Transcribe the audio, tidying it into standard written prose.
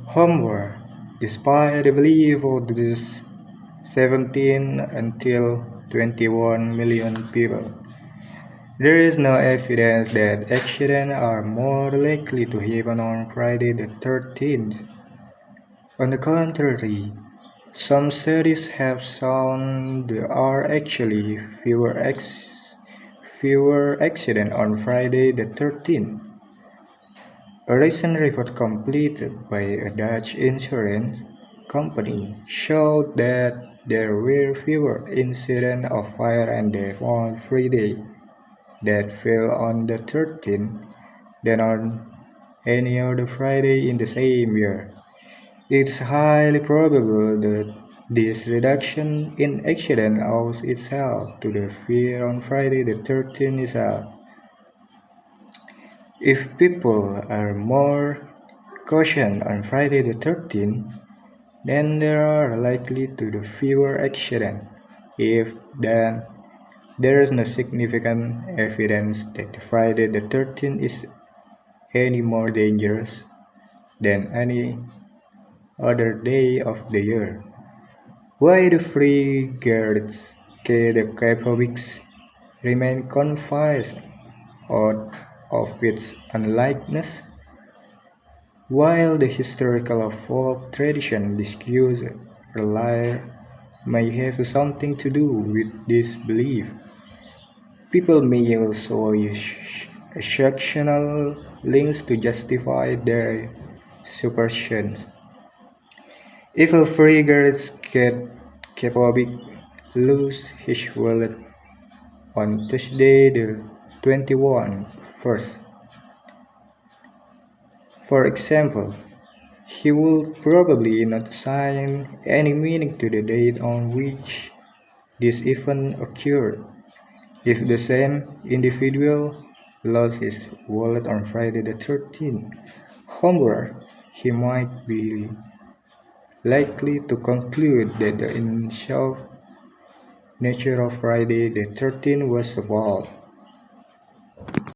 Homework. Despite the belief of the 17 until 21 million people, there is no evidence that accidents are more likely to happen on Friday the 13th. On the contrary, some studies have shown there are actually fewer accidents on Friday the 13th. A recent report completed by a Dutch insurance company showed that there were fewer incidents of fire and death on Friday that fell on the 13th than on any other Friday in the same year. It is highly probable that this reduction in accidents owes itself to the fear on Friday the 13th itself. If people are more cautious on Friday the 13th, then there are likely to be fewer accidents. If then there is no significant evidence that Friday the 13th is any more dangerous than any other day of the year. Why do free guards the Catholics remain convinced of its unlikeness? While the historical or folk tradition discussed earlier may have something to do with this belief, people may also use sectional links to justify their superstitions. If a free guard capable lose his wallet on Tuesday the 21st, for example, he would probably not assign any meaning to the date on which this event occurred. If the same individual lost his wallet on Friday the 13th, however, he might be likely to conclude that the initial nature of Friday the 13th was a fault.